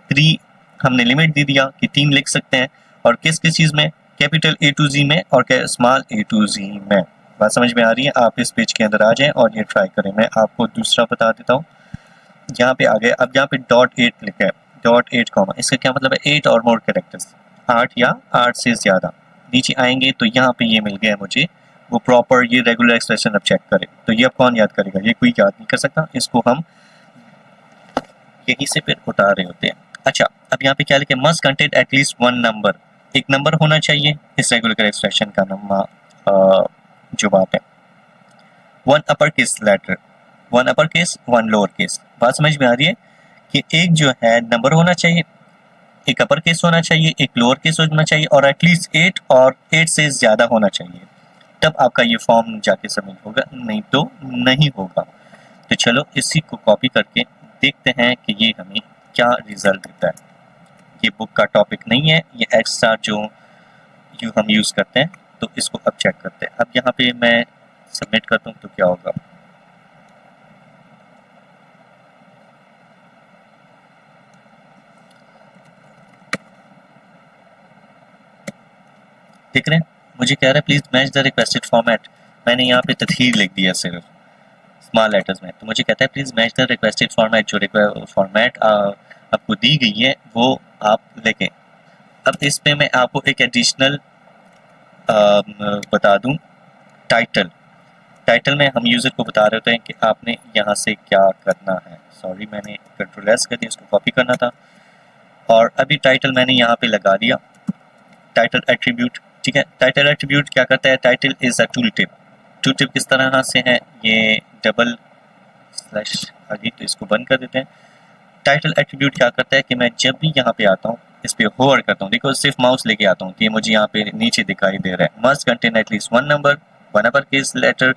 3 हमने लिमिट दे दिया कि 3 लिख सकते हैं, और किस किस चीज़ में, कैपिटल A to Z में और स्मॉल A to Z में। बात समझ में आ रही है? आप इस पेज के अंदर आ जाएं और ये ट्राई करें। मैं आपको दूसरा बता देता हूँ। यहाँ पे आ गए, अब यहाँ पे .8 लिखा है, .8 कॉमा, इसका क्या मतलब है, 8 और मोर कैरेक्टर्स, 8 या 8 से ज़्यादा। नीचे आएंगे तो यहाँ पे ये मिल गया मुझे वो प्रॉपर ये रेगुलर एक्सप्रेशन। अब चेक करें तो ये अब कौन याद करेगा, ये कोई याद नहीं कर सकता, इसको हम यहीं से फिर उतार रहे होते हैं। अच्छा, अब यहाँ पे क्या लिखे, मस्ट कंटेन एटलीस्ट 1 नंबर, एक नंबर होना चाहिए इस रेगुलर एक्सप्रेशन का नंबर जो बात है। 1 upper case letter, 1 upper case 1 lower case. बात समझ में आ रही है कि एक जो है नंबर होना चाहिए, एक अपर केस होना चाहिए, एक लोअर केस होना चाहिए, और एटलीस्ट 8 और 8 से ज़्यादा होना चाहिए, तब आपका ये फॉर्म जाके सबमिट होगा, नहीं तो नहीं होगा। तो चलो इसी को कॉपी करके देखते हैं कि ये हमें क्या रिजल्ट देता है। ये बुक का टॉपिक नहीं है, ये एक्स्ट्रा जो हम यूज़ करते हैं, तो इसको अब चेक करते हैं। अब यहाँ पे मैं सबमिट करता हूँ तो क्या होगा, देख रहे हैं मुझे कह रहा है please match the requested format. मैंने यहाँ पे तथहीर लिख दिया सिर्फ स्मॉल लेटर्स में, तो मुझे कहता है please match the requested format, जो फॉर्मेट आपको दी गई है वो आप लिखें। अब इस पे मैं आपको एक एडिशनल बता दूं, टाइटल में हम यूज़र को बता रहे होते हैं कि आपने यहाँ से क्या करना है। सॉरी, मैंने Ctrl+S कर दिया, इसको कॉपी करना था, और अभी टाइटल मैंने यहाँ पे लगा दिया, टाइटल एट्रीब्यूट, ठीक है। टाइटल एट्रीब्यूट क्या करता है, title is a tool tip. Tool tip किस तरह से है, ये डबल स्लैश आगे, तो इसको बंद कर देते हैं। टाइटल एट्रीब्यूट क्या करता है कि मैं जब भी यहाँ पे आता हूँ इस पे होवर करता हूँ, देखो सिर्फ माउस लेके आता हूँ कि मुझे यहाँ पे नीचे दिखाई दे रहा है, must contain at least 1 number, 1 upper case letter,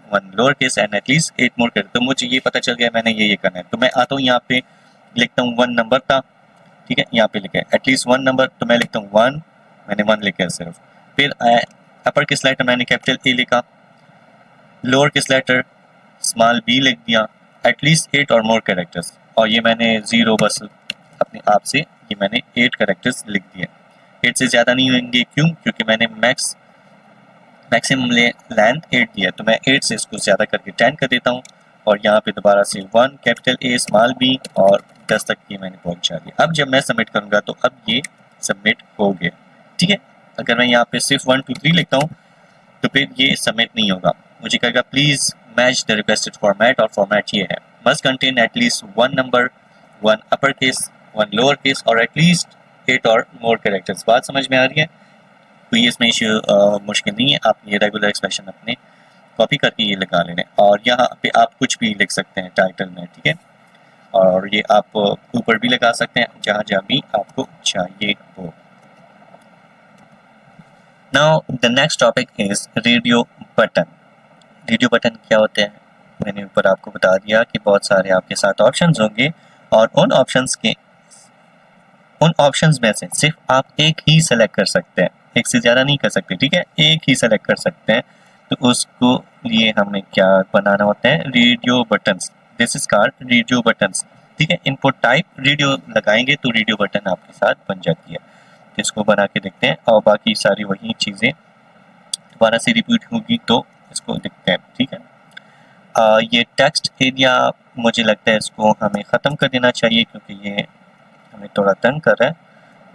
1 lower case and at least 8 more character. तो मुझे ये पता चल गया मैंने ये करना है, तो मैं आता हूँ यहाँ पे लिखता हूँ 1 नंबर था, ठीक है, यहाँ पे लिखा है एटलीस्ट 1 नंबर, तो मैं लिखता हूँ 1, मैंने 1 लिखा है सिर्फ। फिर अपर केस लेटर मैंने कैपिटल A लिखा, lower case letter small b लिख दिया, एटलीस्ट 8 और मोर कैरेक्टर्स, और ये मैंने 0 बस अपने आप से ये मैंने 8 कैरेक्टर्स लिख दिए। 8 से ज़्यादा नहीं होंगे, क्यों? क्योंकि मैंने मैक्सिमम लेंथ 8 दिया, तो मैं 8 से इसको ज़्यादा करके 10 कर देता हूँ, और यहाँ पे दोबारा से 1 कैपिटल A स्मॉल b और 10 तक ये मैंने पहुंचा दिया। अब जब मैं सबमिट करूंगा तो अब ये सबमिट हो गया, ठीक है। अगर मैं यहाँ पे सिर्फ 1 2 3 लिखता हूँ तो फिर ये सबमिट नहीं होगा, मुझे कहेगा please match the requested format, और फॉर्मेट ये है must contain at least 1 number, 1 upper case, 1 lower case और एटलीस्ट 8 और मोर कैरेक्टर्स। बात समझ में आ रही है? कोई इसमें इश्यू मुश्किल नहीं है, आप ये रेगुलर एक्सप्रेशन अपने कॉपी करके ये लगा लेना, और यहाँ पे आप कुछ भी लिख सकते हैं टाइटल में, ठीक है। और ये आप ऊपर भी लगा सकते हैं जहाँ जहाँ भी आपको चाहिए हो। Now the next topic is radio button. Radio button क्या होते हैं? मैंने ऊपर आपको बता दिया कि बहुत सारे आपके साथ ऑप्शंस होंगे और उन ऑप्शंस में से सिर्फ आप एक ही सेलेक्ट कर सकते हैं, एक से ज़्यादा नहीं कर सकते, ठीक है। एक ही सेलेक्ट कर सकते हैं, तो उसको लिए हमें क्या बनाना होता है? Radio buttons. This is called radio buttons, ठीक है। इनपुट टाइप रेडियो लगाएंगे तो रेडियो बटन आपके साथ बन जाती है। इसको बना के देखते हैं और बाकी सारी वही चीज़ें दोबारा से रिपीट होगी तो इसको देखते हैं, ठीक है। ये टेक्स्ट एरिया मुझे लगता है इसको हमें ख़त्म कर देना चाहिए क्योंकि ये हमें थोड़ा तंग कर रहा है।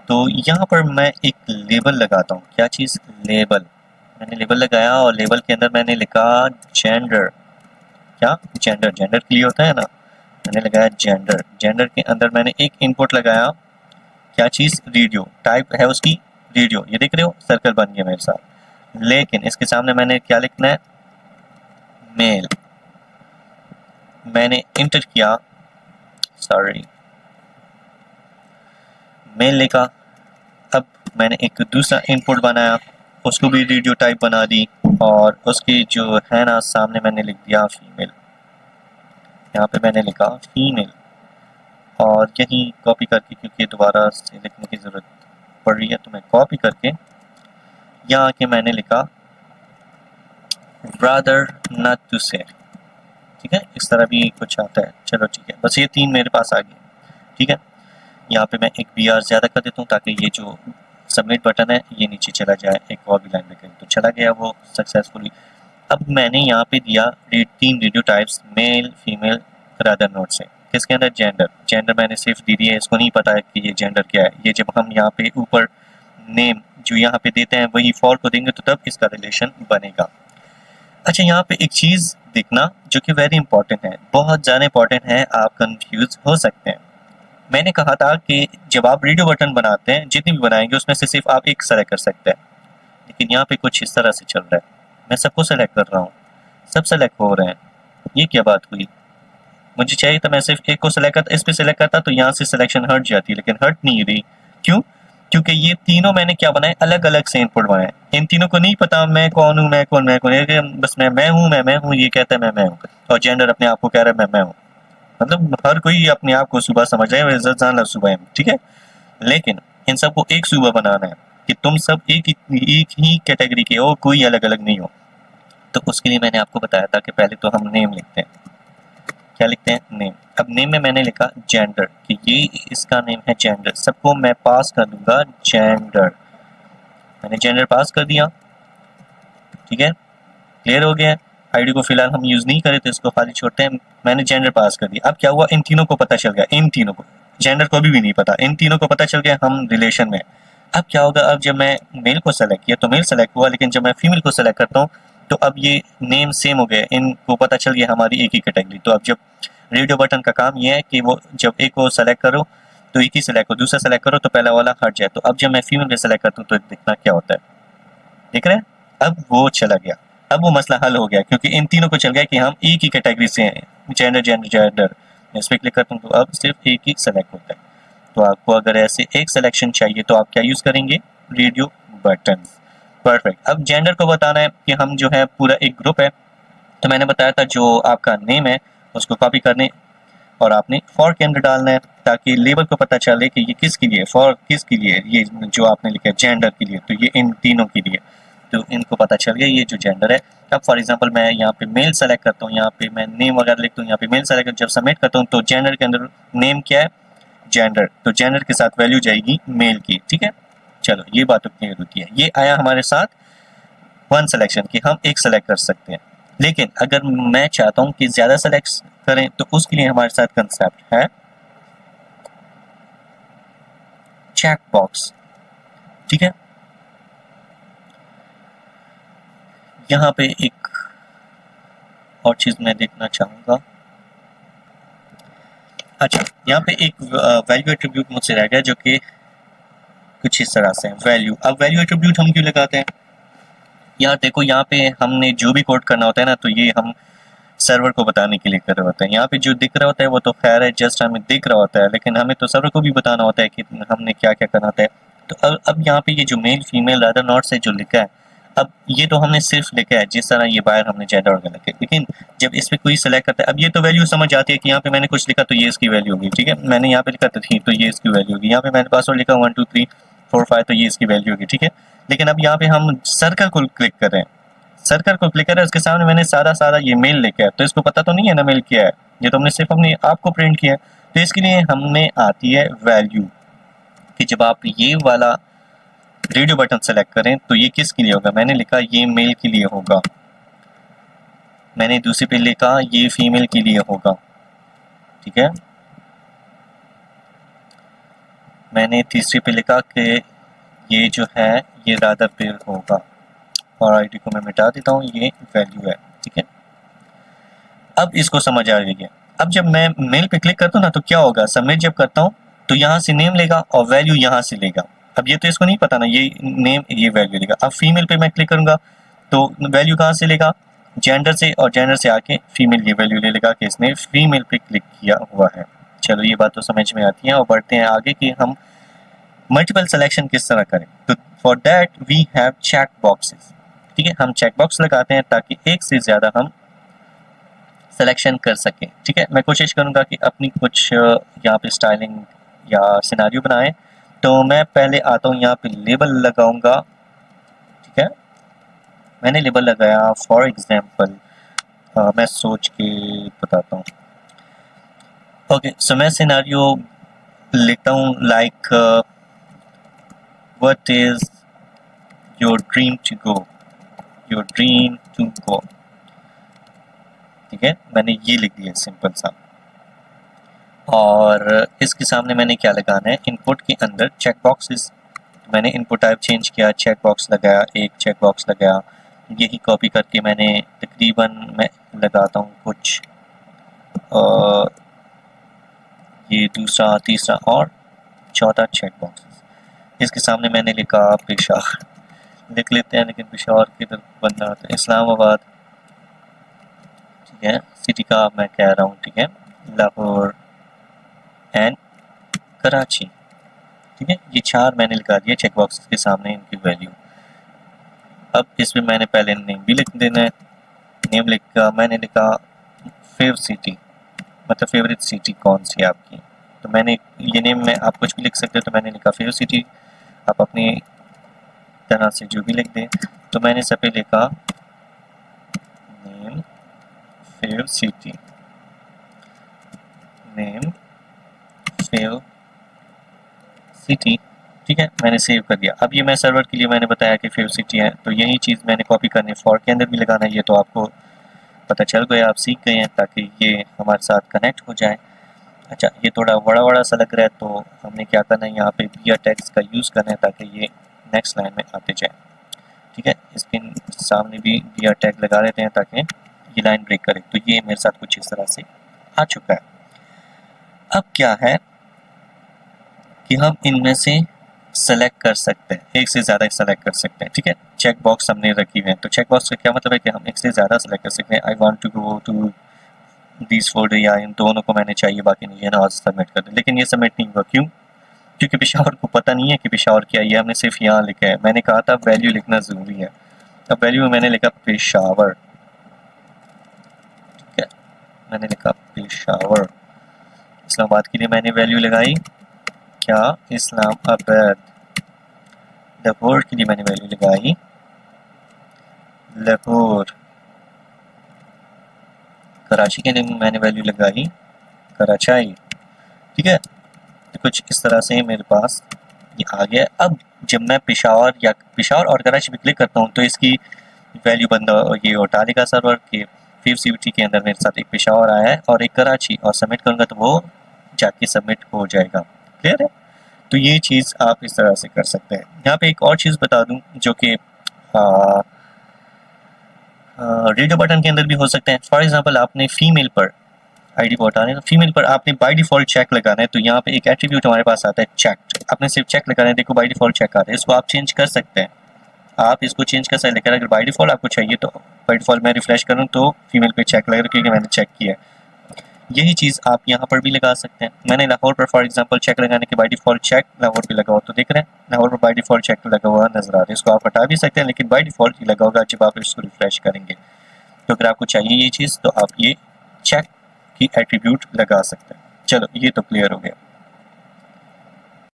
तो यहाँ पर मैं एक लेबल लगाता हूँ। क्या चीज़? लेबल। मैंने लेबल लगाया और लेबल के अंदर मैंने लिखा जेंडर। क्या? जेंडर। जेंडर क्लियर होता है ना, मैंने लगाया जेंडर। जेंडर के अंदर मैंने एक इनपुट लगाया, क्या चीज़? रेडियो। टाइप है उसकी रेडियो, ये देख रहे हो सर्कल बन गया मेरे साथ। लेकिन इसके सामने मैंने क्या लिखना है? मेल। मैंने इंटर किया, सॉरी, मेल लिखा। अब मैंने एक दूसरा इनपुट बनाया, उसको भी रेडियो टाइप बना दी और उसकी जो है ना सामने मैंने लिख दिया फीमेल। यहाँ पे मैंने लिखा फीमेल और यही कॉपी करके, क्योंकि दोबारा से लिखने की ज़रूरत पड़ रही है तो मैं कॉपी करके यहाँ आके मैंने लिखा ब्रदर नॉट टू से, ठीक है। इस तरह भी कुछ आता है, चलो ठीक है। बस ये 3 मेरे पास आ गए, ठीक है। यहाँ पे मैं एक BR ज़्यादा कर देता हूँ ताकि ये जो सबमिट बटन है ये नीचे चला जाए, एक और भी लाइन पे करें तो चला गया वो सक्सेसफुली। अब मैंने यहाँ पे दिया 3 radio types, male, female, rather not say. किसके अंदर? जेंडर। जेंडर मैंने सिर्फ दी है, इसको नहीं पता है कि ये जेंडर क्या है। ये जब हम यहाँ पे ऊपर नेम जो यहाँ पे देते हैं वही फॉर को देंगे तो तब इसका रिलेशन बनेगा। अच्छा, यहाँ पे एक चीज़ देखना जो कि वेरी इंपॉर्टेंट है, बहुत ज़्यादा इंपॉर्टेंट है, आप कंफ्यूज हो सकते हैं। मैंने कहा था कि जब आप रेडियो बटन बनाते हैं, जितनी भी बनाएंगे उसमें से सिर्फ आप एक सेलेक्ट कर सकते हैं, लेकिन यहाँ पे कुछ इस तरह से चल रहा है। मैं सबको सेलेक्ट कर रहा हूँ, सब सेलेक्ट हो रहे हैं, ये क्या बात हुई? मुझे चाहिए था मैं सिर्फ एक को सेलेक्ट करता, इस पे सेलेक्ट करता तो यहाँ से सिलेक्शन हट जाती, लेकिन हट नहीं रही। क्यों? क्योंकि ये तीनों मैंने क्या बनाए? अलग अलग से इनपुट बनाए। इन तीनों को नहीं पता मैं कौन हूँ, मैं कौन, बस मैं हूँ, ये कहता है मैं हूँ, और जेंडर अपने आप को कह रहा है मैं हूँ। मतलब हर कोई अपने आप को सुबह समझ रहे हैं, सुबह, ठीक है। लेकिन इन सबको एक सुबह बनाना है कि तुम सब एक ही कैटेगरी के हो, कोई अलग अलग नहीं हो। तो उसके लिए मैंने आपको बताया था कि पहले तो हम नेम लिखते हैं। क्या लिखते हैं? नेम। अब नेम में मैंने लिखा जेंडर, कि ये इसका नेम है जेंडर, सबको मैं पास कर दूंगा जेंडर। मैंने जेंडर पास कर दिया, ठीक है, क्लियर हो गया। आईडी को फिलहाल हम यूज नहीं करें तो इसको खाली छोड़ते हैं। मैंने जेंडर पास कर दिया। अब क्या हुआ? इन तीनों को पता चल गया, इन तीनों को, जेंडर को भी नहीं पता, इन तीनों को पता चल गया हम रिलेशन में। अब क्या होगा? अब जब मैं मेल को सेलेक्ट किया तो मेल सेलेक्ट हुआ, लेकिन जब मैं फीमेल को सेलेक्ट करता हूँ तो अब ये नेम सेम हो गया, इनको पता चल गया हमारी एक ही कैटेगरी। तो अब जब रेडियो बटन का काम यह है कि वो जब एक को सेलेक्ट करो तो एक ही सेलेक्ट हो, दूसरा सेलेक्ट करो तो पहला वाला हट जाए। तो अब जब मैं फीमेल को सेलेक्ट करता हूँ तो देखना क्या होता है, देख रहे हैं? अब वो चला गया, अब वो मसला हल हो गया, क्योंकि इन तीनों को चल गया कि हम एक ही कैटेगरी से हैं, जेंडर जेंडर जेंडर। मैं इस पर क्लिक करता हूँ तो अब सिर्फ एक ही सेलेक्ट होता है। तो आपको अगर ऐसे एक सिलेक्शन चाहिए तो आप क्या यूज़ करेंगे? Radio button. परफेक्ट। अब जेंडर को बताना है कि हम जो है पूरा एक ग्रुप है, तो मैंने बताया था जो आपका नेम है उसको कॉपी करने और आपने फॉर के अंदर डालना है ताकि लेबल को पता चले कि ये किसके लिए, फॉर किसके लिए, ये जो आपने लिखा है जेंडर के लिए, तो ये इन तीनों के लिए, तो इनको पता चल गया ये जो जेंडर है। अब फॉर एग्जांपल मैं यहाँ पे मेल सेलेक्ट करता हूँ, यहाँ पे मैं नेम वगैरह लिखता हूँ, यहाँ पे मेल सेलेक्ट जब सबमिट करता हूँ तो जेंडर के अंदर नेम क्या है? जेंडर, तो जेंडर के साथ वैल्यू जाएगी मेल की, ठीक है। चलो ये बात तो क्लियर होती है। ये आया हमारे साथ वन सिलेक्शन कि हम एक सेलेक्ट कर सकते हैं। लेकिन अगर मैं चाहता हूं कि ज़्यादा सेलेक्ट करें तो उसके लिए हमारे साथ कंसेप्ट है चेक बॉक्स। ठीक है, यहाँ पे एक और चीज़ मैं देखना चाहूँगा। अच्छा, यहाँ पे एक वैल्यू एट्रीब्यूट मुझसे रह गया जो कि कुछ इस तरह से है वैल्यू। अब वैल्यू एट्रीब्यूट हम क्यों लगाते हैं? यार देखो, यहाँ पे हमने जो भी कोड करना होता है ना, तो ये हम सर्वर को बताने के लिए कर रहे होते हैं। यहाँ पे जो दिख रहा होता है वो तो खैर है, जस्ट हमें दिख रहा होता है, लेकिन हमें तो सर्वर को भी बताना होता है कि हमने क्या क्या करना होता है। तो अब यहाँ पे ये जो मेल फीमेल रादर नॉट से जो लिखा है, अब ये तो हमने सिर्फ लिखा है जिस तरह ये बाहर हमने जेंडर वगैरह लिखा है, लेकिन जब इस पे कोई सेलेक्ट करता है, अब ये तो वैल्यू समझ आती है कि यहाँ पे मैंने कुछ लिखा तो ये इसकी वैल्यू होगी। ठीक है, मैंने यहाँ पे लिखा तो ये इसकी वैल्यू होगी। यहाँ पे मैंने पासवर्ड लिखा 1 2 3 4 5 तो ये इसकी वैल्यू होगी। ठीक है, लेकिन अब यहाँ पे हम सर्कल को क्लिक कर रहे हैं, सर्कल को क्लिक करें, उसके सामने मैंने सारा ये मेल लिखा है, तो इसको पता तो नहीं है ना मेल क्या है, ये तो हमने सिर्फ अपने आप को प्रिंट किया है। तो इसके लिए हमें आती है वैल्यू कि जब आप ये वाला रेडियो बटन सेलेक्ट करें तो ये किसके लिए होगा। मैंने लिखा ये मेल के लिए होगा, मैंने दूसरे पे लिखा ये फीमेल के लिए होगा। ठीक है, मैंने तीसरे पे लिखा कि ये जो है ये रादर पे होगा, और आईडी को मैं मिटा देता हूँ, ये वैल्यू है। ठीक है, अब इसको समझ आ गई है। अब जब मैं मेल पे क्लिक करता हूँ ना, तो क्या होगा, सबमिट जब करता हूँ तो यहाँ से नेम लेगा और वैल्यू यहाँ से लेगा। अब ये तो इसको नहीं पता ना, ये नेम ये वैल्यू लेगा। अब फीमेल पे मैं क्लिक करूंगा तो वैल्यू कहाँ से लेगा, जेंडर से, और जेंडर से आके फीमेल ये वैल्यू ले लेगा कि इसने फीमेल पे क्लिक किया हुआ है। चलो, ये बात तो समझ में आती है, और बढ़ते हैं आगे कि हम मल्टीपल सिलेक्शन किस तरह करें। तो for that we have check boxes. ठीक है, हम चेक बॉक्स लगाते हैं ताकि एक से ज़्यादा हम सिलेक्शन कर सकें। ठीक है, मैं कोशिश करूंगा कि अपनी कुछ यहाँ पे स्टाइलिंग या सिनेरियो बनाएं। तो मैं पहले आता हूँ, यहाँ पे लेबल लगाऊंगा। ठीक है, मैंने लेबल लगाया फॉर एग्जांपल, मैं सोच के बताता हूँ। ओके, सो मैं सिनेरियो लिखता हूँ like what is your dream to go, your dream to go. ठीक है, मैंने ये लिख दिया सिंपल सा, और इसके सामने मैंने क्या लगाना है, इनपुट के अंदर चेक बॉक्सेस। मैंने इनपुट टाइप चेंज किया, चेक बॉक्स लगाया, एक चेक बॉक्स लगाया। यही कॉपी करके मैंने तकरीबन मैं लगाता हूँ कुछ ये दूसरा, तीसरा और चौथा चेक बॉक्स। इसके सामने मैंने लिखा पेशावर लिख लेते हैं, लेकिन पेशावर की तरफ बनना होता है इस्लामाबाद। ठीक है, सिटी का मैं कह रहा हूँ। ठीक है, लाहौर एंड कराची। ठीक है, ये 4 मैंने लिखा दिया चेक बॉक्स के सामने, इनकी वैल्यू। अब इसमें मैंने पहले नेम भी लिख देना है। नेम लिखा, मैंने लिखा फेवरेट सिटी, मतलब फेवरेट सिटी कौन सी है आपकी। तो मैंने ये नेम में आप कुछ भी लिख सकते हो, तो मैंने लिखा फेवरेट सिटी, आप अपनी तरह से जो भी लिख दें। तो मैंने सब पे लिखा name favourite city, name favourite city. ठीक है, मैंने सेव कर दिया। अब ये मैं सर्वर के लिए मैंने बताया कि फेवरेट सिटी है, तो यही चीज़ मैंने कॉपी करनी, फॉर के अंदर भी लगाना है। ये तो आपको पता चल गया, आप सीख गए हैं, ताकि ये हमारे साथ कनेक्ट हो जाए। अच्छा, ये थोड़ा बड़ा बड़ा सा लग रहा है, तो हमने क्या करना है, यहाँ पे बियर टैग्स का यूज़ करना है ताकि ये नेक्स्ट लाइन में आते जाए। ठीक है, इसके सामने भी बियर टैग लगा लेते हैं ताकि ये लाइन ब्रेक करे। तो ये मेरे साथ कुछ इस तरह से आ चुका है। अब क्या है कि हम इनमें से सेलेक्ट कर सकते हैं, एक से ज़्यादा सेलेक्ट कर सकते हैं। ठीक है, चेक बॉक्स हमने रखी हुए हैं, तो चेक बॉक्स का क्या मतलब है कि हम एक से ज़्यादा सेलेक्ट कर सकते हैं। I want to go to this folder, या इन दोनों को मैंने चाहिए, बाकी नहीं है ना, आज सबमिट कर दे। लेकिन ये सबमिट नहीं हुआ, क्यों? क्योंकि पेशावर को पता नहीं है कि पेशावर क्या है, ये हमने सिर्फ यहाँ लिखा है। मैंने कहा था वैल्यू लिखना ज़रूरी है, अब वैल्यू में मैंने लिखा पेशावर। ठीक है, मैंने लिखा पेशावर। इस्लामाबाद के लिए मैंने वैल्यू लगाई क्या, इस्लामाबाद। लाहौर के लिए मैंने वैल्यू लगाई लाहौर। कराची के लिए मैंने वैल्यू लगाई कराचाई। ठीक है, तो कुछ इस तरह से मेरे पास ये आ गया। अब जब मैं पेशावर या पेशावर और कराची पे क्लिक करता हूँ तो इसकी वैल्यू बंदा ये उठा लेगा सर्वर के 5CVT के अंदर मेरे साथ एक पेशावर आया है और एक कराची, और सबमिट करूँगा तो वो जाके सबमिट हो जाएगा। क्लियर है? तो ये चीज़ आप इस तरह से कर सकते हैं। यहाँ पे एक और चीज़ बता दूँ जो कि रेडियो बटन के अंदर भी हो सकते हैं। फॉर एग्जांपल आपने फीमेल पर आईडी को हटाना है तो फीमेल पर आपने बाय डिफ़ॉल्ट चेक लगाना है, तो यहाँ पे एक एट्रीब्यूट हमारे पास आता है चेक। आपने सिर्फ चेक लगाना है, देखो बाय डिफ़ॉल्ट चेक आता है, इसको आप चेंज कर सकते हैं। आप इसको चेंज कर सकते हैं, लेकिन अगर बाय डिफ़ॉल्ट आपको चाहिए तो बाय डिफ़ॉल्ट मैं रिफ्रेश करूँ तो फीमेल पे चेक लगेगा क्योंकि मैंने चेक किया है। यही चीज़ आप यहाँ पर भी लगा सकते हैं। मैंने लाहौर पर फॉर एग्जांपल चेक लगाने के बाय डिफ़ॉल्ट चेक लाहौर पे लगा हुआ, तो देख रहे हैं लाहौर पर बाय डिफ़ॉल्ट चेक लगा हुआ नज़र आ रहा है। इसको आप हटा भी सकते हैं, लेकिन बाय डिफ़ॉल्ट ही लगा होगा जब आप इसको रिफ्रेश करेंगे। तो अगर आपको चाहिए ये चीज़ तो आप ये चेक की एट्रीब्यूट लगा सकते हैं। चलो ये तो क्लियर हो गया।